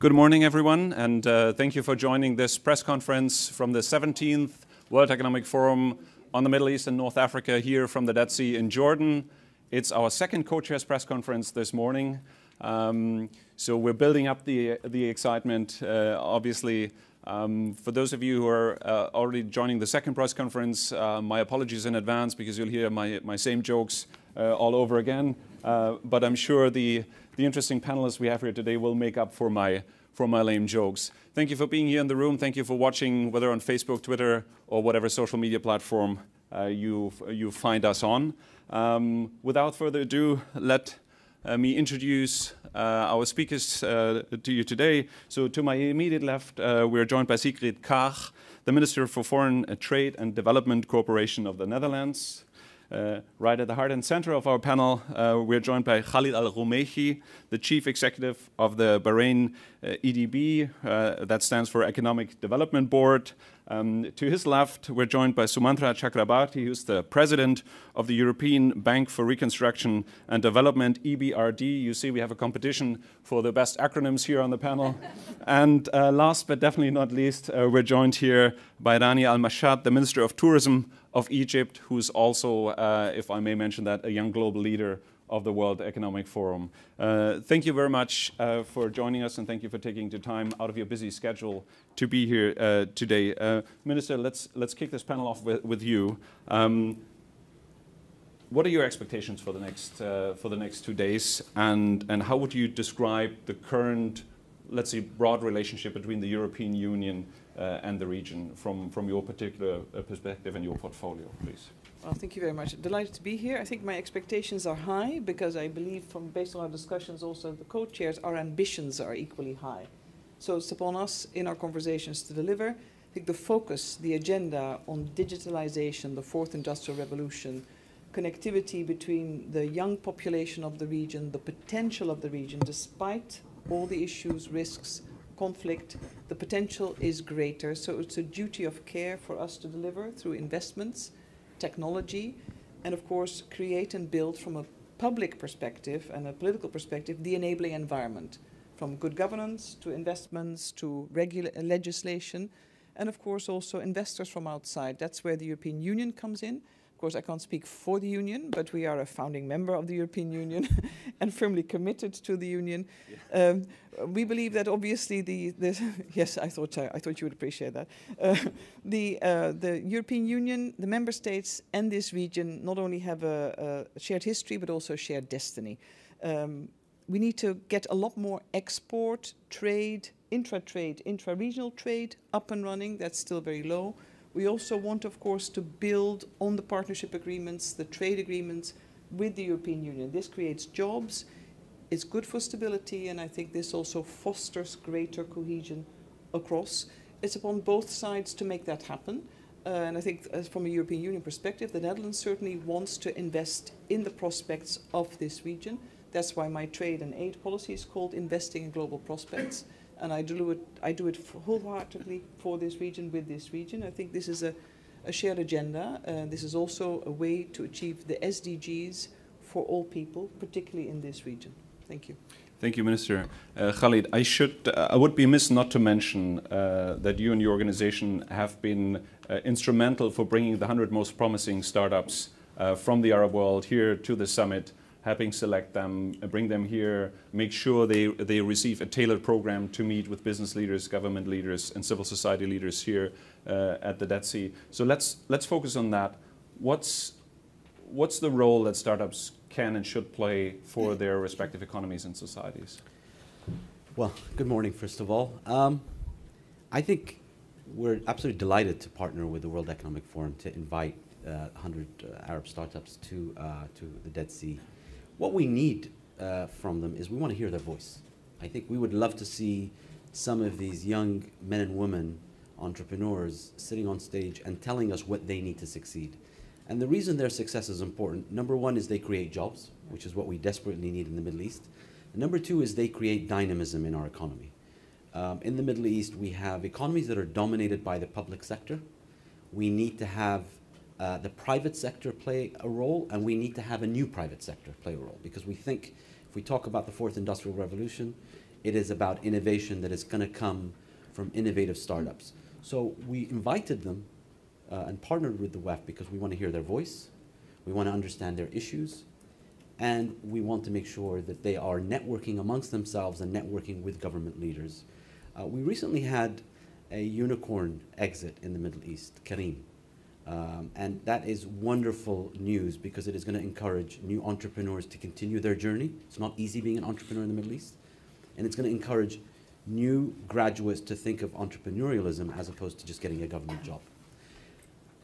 Good morning, everyone, and thank you for joining this press conference from the 17th World Economic Forum on the Middle East and North Africa here from the Dead Sea in Jordan. It's our second co-chairs press conference this morning, so we're building up the excitement, obviously. For those of you who are already joining the second press conference, my apologies in advance because you'll hear my same jokes all over again. But I'm sure the interesting panelists we have here today will make up for my lame jokes. Thank you for being here in the room. Thank you for watching, whether on Facebook, Twitter, or whatever social media platform you find us on. Without further ado, let me introduce our speakers to you today. So to my immediate left, we're joined by Sigrid Kaag, the Minister for Foreign Trade and Development Cooperation of the Netherlands. Right at the heart and center of our panel, we're joined by Khalid Al-Roumehi, the Chief Executive of the Bahrain EDB, that stands for Economic Development Board. To his left, we're joined by Sumantra Chakrabarti, who's the President of the European Bank for Reconstruction and Development, EBRD. You see we have a competition for the best acronyms here on the panel. And last but definitely not least, we're joined here by Rani Al-Mashad, the Minister of Tourism of Egypt, who's also, if I may mention that, a young global leader of the World Economic Forum. Thank you very much for joining us, and thank you for taking the time out of your busy schedule to be here today. Minister, let's kick this panel off with you. What are your expectations for the next 2 days, and how would you describe the current, let's say, broad relationship between the European Union and the region from your particular perspective and your portfolio, please? Well, thank you very much. Delighted to be here. I think my expectations are high because I believe, based on our discussions, also the co-chairs, our ambitions are equally high. So it's upon us in our conversations to deliver. I think the focus, the agenda on digitalization, the fourth industrial revolution, connectivity between the young population of the region, the potential of the region, despite all the issues, risks, conflict, the potential is greater. So it's a duty of care for us to deliver through investments, technology, and of course create and build from a public perspective and a political perspective the enabling environment, from good governance to investments to legislation, and of course also investors from outside. That's where the European Union comes in. Of course, I can't speak for the Union, but we are a founding member of the European Union and firmly committed to the Union. Yeah. We believe that obviously yes, I thought you would appreciate that. The European Union, the member states, and this region not only have a shared history but also a shared destiny. We need to get a lot more export, trade, intra-trade, intra-regional trade up and running. That's still very low. We also want, of course, to build on the partnership agreements, the trade agreements with the European Union. This creates jobs, it's good for stability, and I think this also fosters greater cohesion across. It's upon both sides to make that happen. And I think from a European Union perspective, the Netherlands certainly wants to invest in the prospects of this region. That's why my trade and aid policy is called Investing in Global Prospects. And I do it wholeheartedly for this region, with this region. I think this is a shared agenda. This is also a way to achieve the SDGs for all people, particularly in this region. Thank you. Thank you, Minister. Khalid, I would be amiss not to mention that you and your organization have been instrumental for bringing the 100 most promising startups from the Arab world here to the summit, helping select them, bring them here, make sure they receive a tailored program to meet with business leaders, government leaders, and civil society leaders here at the Dead Sea. So let's focus on that. What's the role that startups can and should play for their respective economies and societies? Well, good morning, first of all. I think we're absolutely delighted to partner with the World Economic Forum to invite 100 Arab startups to the Dead Sea. What we need from them is we want to hear their voice. I think we would love to see some of these young men and women entrepreneurs sitting on stage and telling us what they need to succeed. And the reason their success is important, number one, is they create jobs, which is what we desperately need in the Middle East. And number two is they create dynamism in our economy. In the Middle East, we have economies that are dominated by the public sector. We need to have the private sector play a role, and we need to have a new private sector play a role, because we think if we talk about the fourth industrial revolution, It is about innovation that is going to come from innovative startups. So we invited them and partnered with the WEF because we want to hear their voice, we want to understand their issues, and we want to make sure that they are networking amongst themselves and networking with government leaders. We recently had a unicorn exit in the Middle East, Kareem. And that is wonderful news because it is going to encourage new entrepreneurs to continue their journey. It's not easy being an entrepreneur in the Middle East. And it's going to encourage new graduates to think of entrepreneurialism as opposed to just getting a government job.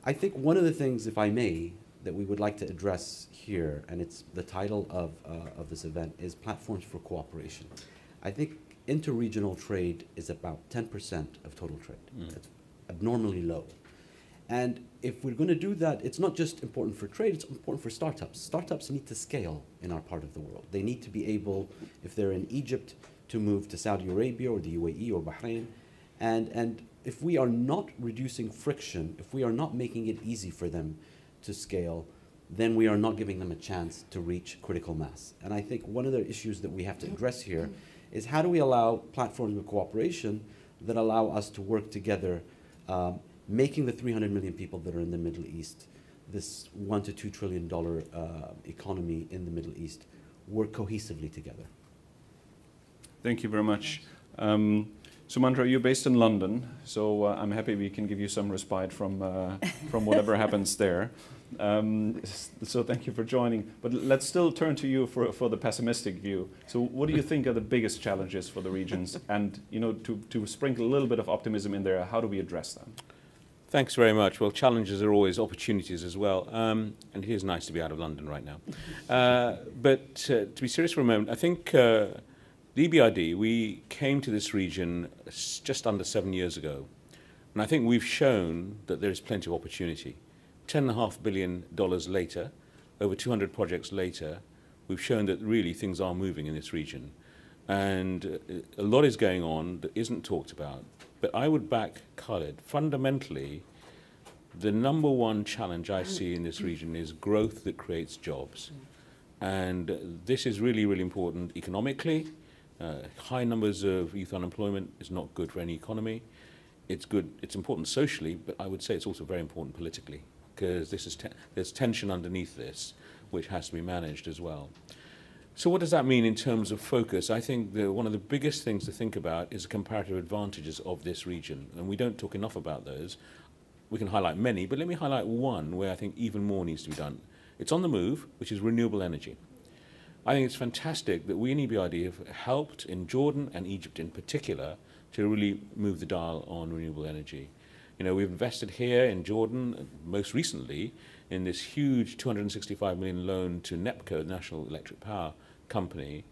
I think one of the things, if I may, that we would like to address here, and it's the title of this event, is platforms for cooperation. I think interregional trade is about 10% of total trade. It's abnormally low. And if we're going to do that, it's not just important for trade, it's important for startups. Startups need to scale in our part of the world. They need to be able, if they're in Egypt, to move to Saudi Arabia or the UAE or Bahrain. And if we are not reducing friction, if we are not making it easy for them to scale, then we are not giving them a chance to reach critical mass. And I think one of the issues that we have to address here is how do we allow platforms of cooperation that allow us to work together, making the 300 million people that are in the Middle East, this $1 to $2 trillion economy in the Middle East, work cohesively together. Thank you very much. Sumanta, you're based in London, so I'm happy we can give you some respite from whatever happens there. So thank you for joining. But let's still turn to you for the pessimistic view. So what do you think are the biggest challenges for the regions? And to sprinkle a little bit of optimism in there, how do we address them? Thanks very much. Well, challenges are always opportunities as well. And it is nice to be out of London right now. But to be serious for a moment, I think the EBRD, we came to this region just under 7 years ago. And I think we've shown that there is plenty of opportunity. $10.5 billion later, over 200 projects later, we've shown that really things are moving in this region. And a lot is going on that isn't talked about. But I would back Khalid. Fundamentally, the number one challenge I see in this region is growth that creates jobs. And this is really, really important economically. High numbers of youth unemployment is not good for any economy. It's good, it's important socially, but I would say it's also very important politically, because there's tension underneath this, which has to be managed as well. So what does that mean in terms of focus? I think one of the biggest things to think about is the comparative advantages of this region, and we don't talk enough about those. We can highlight many, but let me highlight one where I think even more needs to be done. It's on the move, which is renewable energy. I think it's fantastic that we in EBRD have helped in Jordan and Egypt in particular to really move the dial on renewable energy. We've invested here in Jordan, most recently, in this huge 265 million loan to NEPCO, the National Electric Power Company,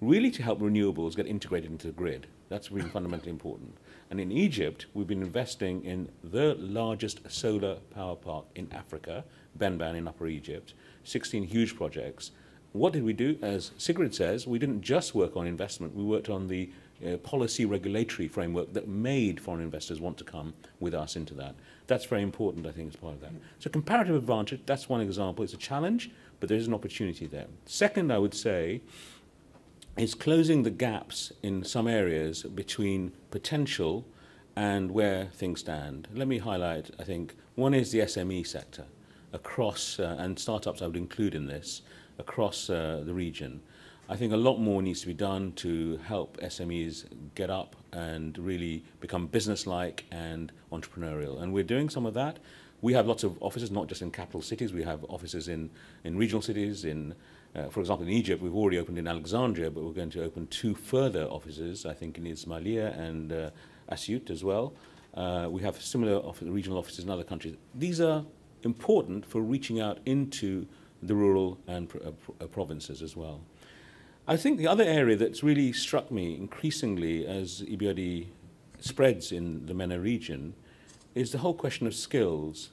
really to help renewables get integrated into the grid. That's really fundamentally important. And in Egypt, we've been investing in the largest solar power park in Africa, Ben-Hassine in Upper Egypt, 16 huge projects. What did we do? As Sigrid says, we didn't just work on investment, we worked on the policy regulatory framework that made foreign investors want to come with us into that. That's very important, I think, as part of that. So comparative advantage, that's one example. It's a challenge, but there is an opportunity there. Second, I would say, is closing the gaps in some areas between potential and where things stand. Let me highlight, I think, one is the SME sector across, and startups I would include in this, across the region. I think a lot more needs to be done to help SMEs get up and really become business-like and entrepreneurial. And we're doing some of that. We have lots of offices, not just in capital cities. We have offices in regional cities. For example, in Egypt, we've already opened in Alexandria, but we're going to open 2 further offices, I think in Ismailia and Asyut as well. We have similar regional offices in other countries. These are important for reaching out into the rural and provinces as well. I think the other area that's really struck me increasingly as EBRD spreads in the MENA region is the whole question of skills.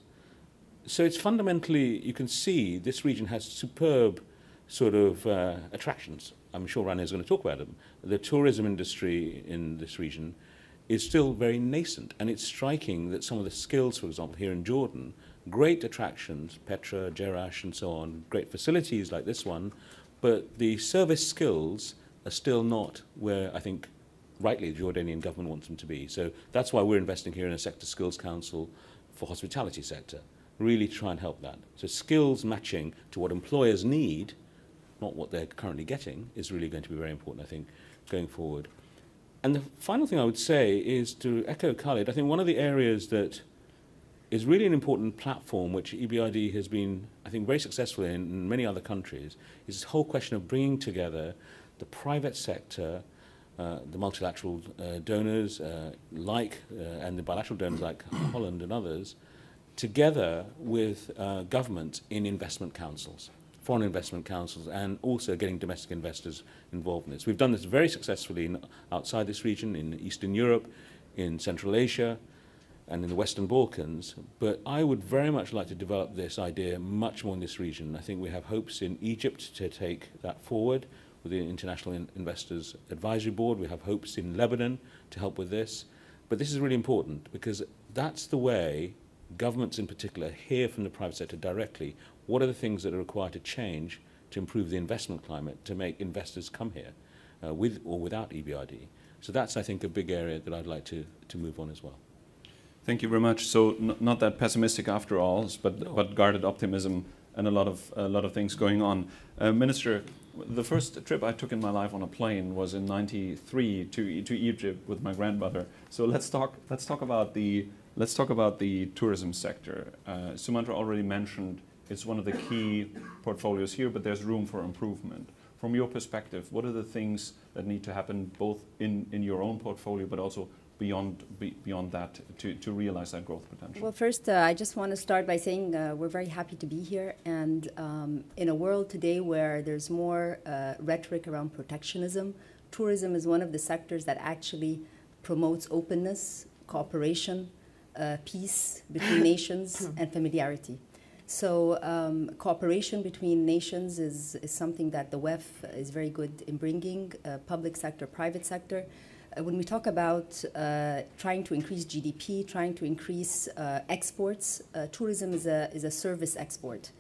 So it's fundamentally, you can see this region has superb sort of attractions. I'm sure Rania is going to talk about them. The tourism industry in this region is still very nascent, and it's striking that some of the skills, for example, here in Jordan, great attractions, Petra, Jerash, and so on, great facilities like this one, but the service skills are still not where I think rightly, the Jordanian government wants them to be. So that's why we're investing here in a sector skills council for hospitality sector, really try and help that. So skills matching to what employers need, not what they're currently getting, is really going to be very important, I think, going forward. And the final thing I would say is to echo Khalid, I think one of the areas that is really an important platform which EBRD has been, I think, very successful in many other countries, is this whole question of bringing together the private sector, the multilateral donors and the bilateral donors like Holland and others, together with government in investment councils, foreign investment councils, and also getting domestic investors involved in this. We've done this very successfully outside this region, in Eastern Europe, in Central Asia, and in the Western Balkans, but I would very much like to develop this idea much more in this region. I think we have hopes in Egypt to take that forward with the International Investors Advisory Board. We have hopes in Lebanon to help with this. But this is really important because that's the way governments in particular hear from the private sector directly what are the things that are required to change to improve the investment climate, to make investors come here with or without EBRD. So that's, I think, a big area that I'd like to move on as well. Thank you very much. So not that pessimistic after all, but guarded optimism and a lot of things going on. Minister, the first trip I took in my life on a plane was in '93 to Egypt with my grandmother. So let's talk about the tourism sector. Sumanta already mentioned it's one of the key portfolios here, but there's room for improvement. From your perspective, what are the things that need to happen both in your own portfolio, but also beyond that to realize that growth potential? Well, first, I just want to start by saying we're very happy to be here. And in a world today where there's more rhetoric around protectionism, tourism is one of the sectors that actually promotes openness, cooperation, peace between nations, and familiarity. So cooperation between nations is something that the WEF is very good in bringing, public sector, private sector. When we talk about trying to increase GDP, trying to increase exports, tourism is a service export.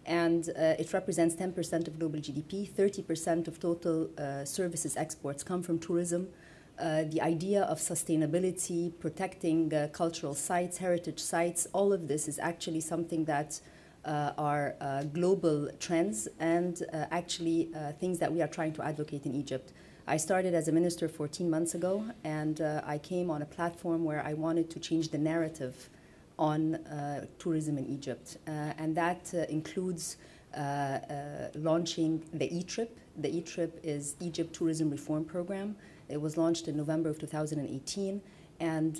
And it represents 10% of global GDP, 30% of total services exports come from tourism. The idea of sustainability, protecting cultural sites, heritage sites, all of this is actually something that are global trends and actually things that we are trying to advocate in Egypt. I started as a minister 14 months ago, and I came on a platform where I wanted to change the narrative on tourism in Egypt. And that includes launching the E-Trip. The E-Trip is Egypt Tourism Reform Program. It was launched in November of 2018. And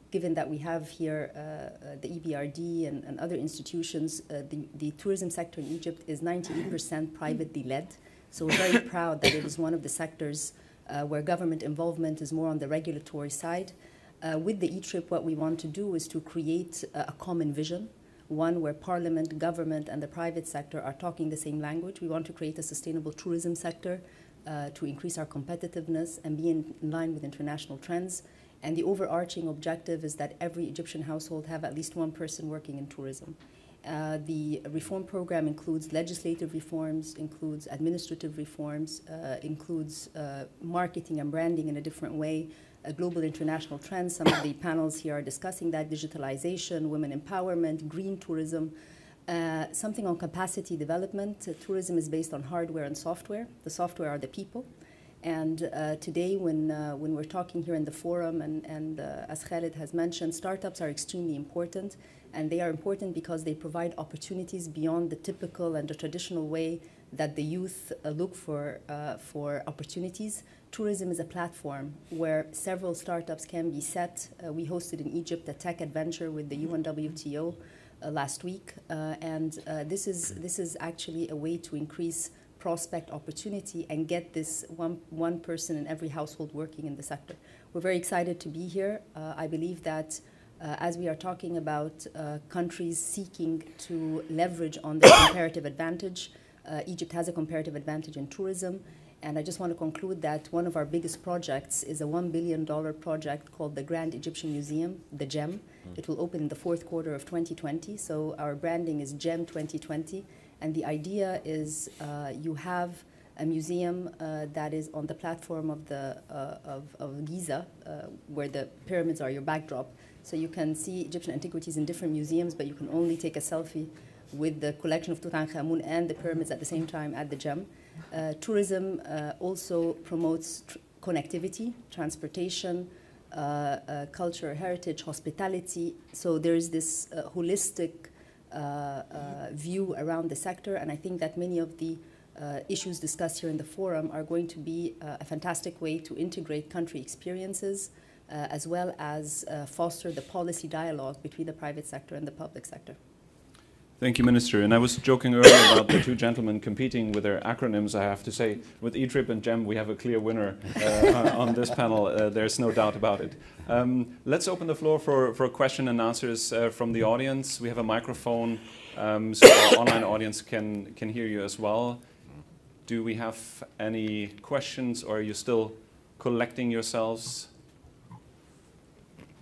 given that we have here the EBRD and other institutions, the tourism sector in Egypt is 98% privately led. So we're very proud that it is one of the sectors where government involvement is more on the regulatory side. With the E-Trip, what we want to do is to create a common vision, one where parliament, government, and the private sector are talking the same language. We want to create a sustainable tourism sector to increase our competitiveness and be in line with international trends. And the overarching objective is that every Egyptian household have at least one person working in tourism. The reform program includes legislative reforms, includes administrative reforms, includes marketing and branding in a different way, global international trends. Some of the panels here are discussing that, digitalization, women empowerment, green tourism, something on capacity development. Tourism is based on hardware and software. The software are the people. And today, when we're talking here in the forum, and as Khalid has mentioned, startups are extremely important. And they are important because they provide opportunities beyond the typical and the traditional way that the youth look for opportunities. Tourism is a platform where several startups can be set. We hosted in Egypt a tech adventure with the UNWTO last week. And this is actually a way to increase prospect opportunity and get this one person in every household working in the sector. We're very excited to be here. I believe that as we are talking about countries seeking to leverage on their comparative advantage, Egypt has a comparative advantage in tourism. And I just want to conclude that one of our biggest projects is a $1 billion project called the Grand Egyptian Museum, the GEM. It will open in the fourth quarter of 2020. So our branding is GEM 2020. And the idea is you have a museum that is on the platform of Giza, where the pyramids are your backdrop. So you can see Egyptian antiquities in different museums, but you can only take a selfie with the collection of Tutankhamun and the pyramids at the same time at the gem. Tourism also promotes connectivity, transportation, culture, heritage, hospitality. So there's this holistic view around the sector, and I think that many of the issues discussed here in the forum are going to be a fantastic way to integrate country experiences as well as foster the policy dialogue between the private sector and the public sector. Thank you, Minister. And I was joking earlier about the two gentlemen competing with their acronyms. I have to say, with E-Trip and GEM, we have a clear winner on this panel. There's no doubt about it. Let's open the floor for question and answers from the audience. We have a microphone, so our online audience can hear you as well. Do we have any questions, or are you still collecting yourselves?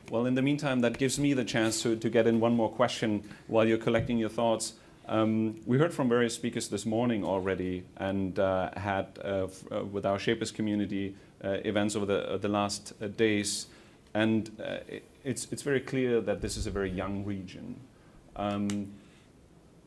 Well, in the meantime, that gives me the chance to get in one more question while you're collecting your thoughts. We heard from various speakers this morning already, and had with our Shapers community events over the last days, and it's very clear that this is a very young region.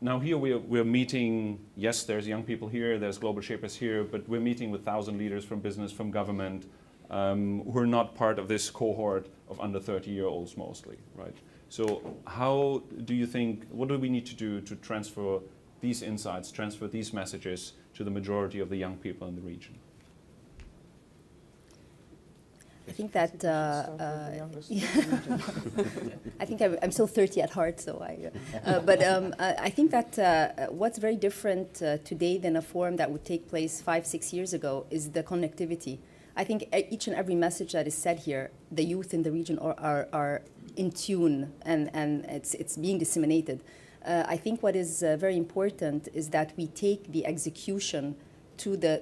Now here we're meeting, yes, there's young people here, there's global shapers here, but we're meeting with 1,000 leaders from business, from government, who are not part of this cohort of under 30-year-olds mostly, right? So how do you think, what do we need to do to transfer these insights, transfer these messages to the majority of the young people in the region? I think that I think I'm still 30 at heart, so I think that what's very different today than a forum that would take place 5-6 years ago is the connectivity. I think each and every message that is said here, the youth in the region are in tune, and it's being disseminated. I think what is very important is that we take the execution to the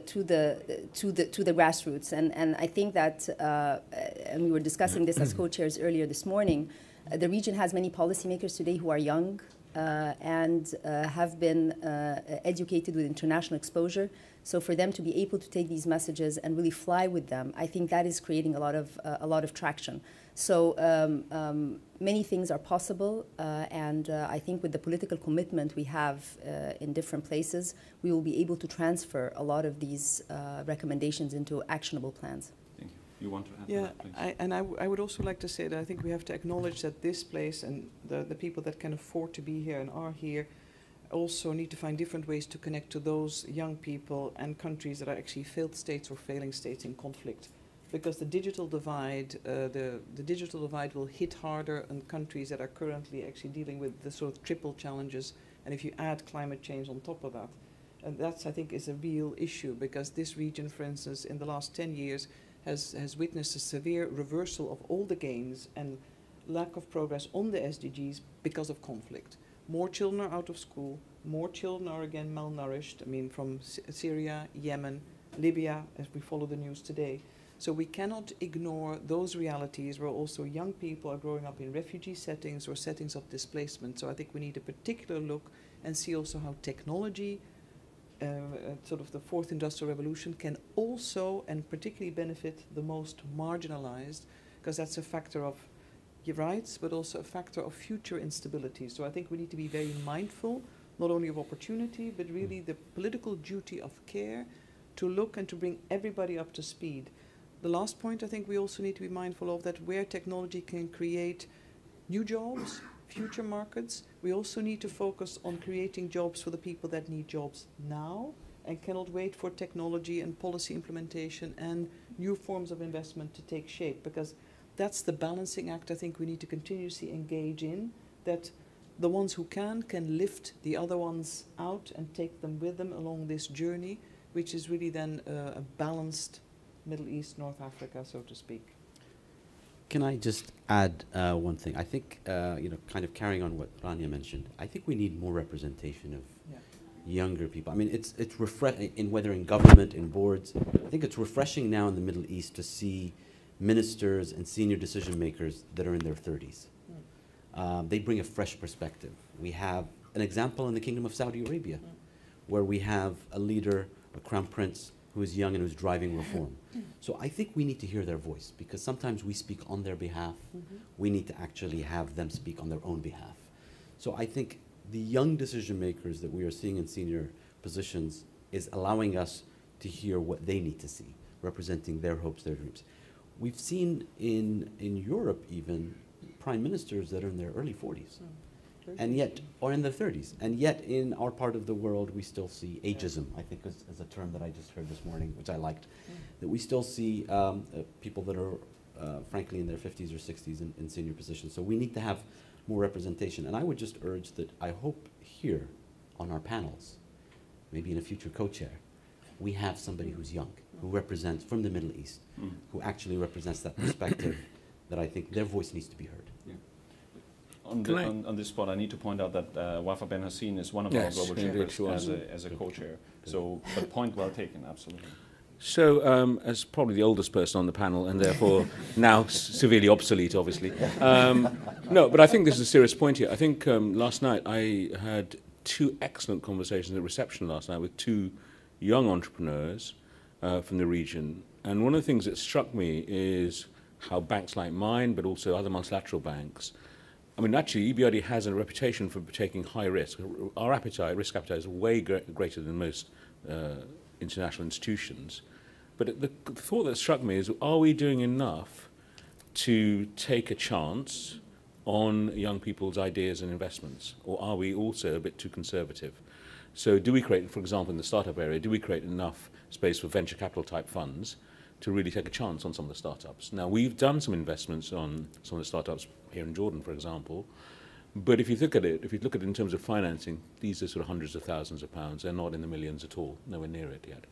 grassroots, and I think that, and we were discussing this as co-chairs earlier this morning. The region has many policymakers today who are young and have been educated with international exposure. So for them to be able to take these messages and really fly with them, I think that is creating a lot of traction. So many things are possible, and I think with the political commitment we have in different places, we will be able to transfer a lot of these recommendations into actionable plans. Thank you. You want to add yeah, to that, please? I would also like to say that I think we have to acknowledge that this place and the people that can afford to be here and are here also need to find different ways to connect to those young people and countries that are actually failed states or failing states in conflict. Because the digital divide, the digital divide will hit harder on countries that are currently actually dealing with the sort of triple challenges. And if you add climate change on top of that, and that's, I think, is a real issue, because this region, for instance, in the last 10 years has witnessed a severe reversal of all the gains and lack of progress on the SDGs because of conflict. More children are out of school, more children are again malnourished, I mean, from Syria, Yemen, Libya, as we follow the news today. So we cannot ignore those realities where also young people are growing up in refugee settings or settings of displacement. So I think we need a particular look and see also how technology, sort of the fourth industrial revolution, can also and particularly benefit the most marginalized, because that's a factor of rights, but also a factor of future instability. So I think we need to be very mindful, not only of opportunity, but really the political duty of care to look and to bring everybody up to speed. The last point I think we also need to be mindful of, that where technology can create new jobs, future markets, we also need to focus on creating jobs for the people that need jobs now and cannot wait for technology and policy implementation and new forms of investment to take shape, because that's the balancing act I think we need to continuously engage in, that the ones who can lift the other ones out and take them with them along this journey, which is really then a balanced Middle East, North Africa, so to speak. Can I just add one thing? I think, kind of carrying on what Rania mentioned, I think we need more representation of younger people. I mean, it's refreshing, whether in government, in boards. I think it's refreshing now in the Middle East to see ministers and senior decision makers that are in their 30s. They bring a fresh perspective. We have an example in the Kingdom of Saudi Arabia, where we have a leader, a crown prince, who is young and who's driving reform. So I think we need to hear their voice, because sometimes we speak on their behalf. We need to actually have them speak on their own behalf. So I think the young decision makers that we are seeing in senior positions is allowing us to hear what they need to see, representing their hopes, their dreams. We've seen in Europe even prime ministers that are in their early 40s. And yet, or in their 30s, and yet in our part of the world we still see ageism, I think is a term that I just heard this morning, which I liked, that we still see people that are frankly in their 50s or 60s in senior positions. So we need to have more representation. And I would just urge that I hope here on our panels, maybe in a future co-chair, we have somebody who's young, who represents from the Middle East, who actually represents that perspective that I think their voice needs to be heard. Yeah. On this spot, I need to point out that Wafa Ben-Hassine is one of our global chairs as a co-chair. So, but point well taken, absolutely. So, as probably the oldest person on the panel, and therefore now severely obsolete, obviously. No, but I think this is a serious point here. I think last night I had two excellent conversations at the reception last night with two young entrepreneurs from the region. And one of the things that struck me is how banks like mine, but also other multilateral banks, I mean, actually, EBRD has a reputation for taking high risk. Our appetite, risk appetite, is way greater than most international institutions. But the thought that struck me is, are we doing enough to take a chance on young people's ideas and investments? Or are we also a bit too conservative? So do we create, for example, in the startup area, do we create enough space for venture capital type funds to really take a chance on some of the startups? Now, we've done some investments on some of the startups here in Jordan, for example. But if you look at it, in terms of financing, these are sort of hundreds of thousands of pounds. They're not in the millions at all, nowhere near it yet.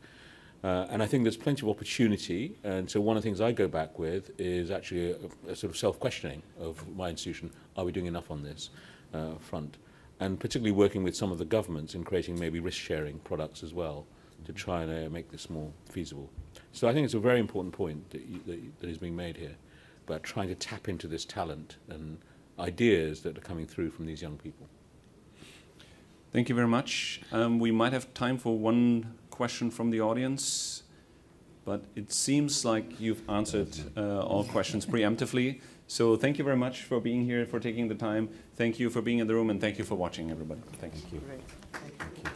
And I think there's plenty of opportunity. And so one of the things I go back with is actually a sort of self-questioning of my institution. Are we doing enough on this front? And particularly working with some of the governments in creating maybe risk-sharing products as well to try and make this more feasible. So I think it's a very important point that is being made here about trying to tap into this talent and ideas that are coming through from these young people. Thank you very much. We might have time for one question from the audience, but it seems like you've answered all questions preemptively. So thank you very much for being here, for taking the time. Thank you for being in the room, and thank you for watching, everybody. Thanks. Thank you. Great. Thank you.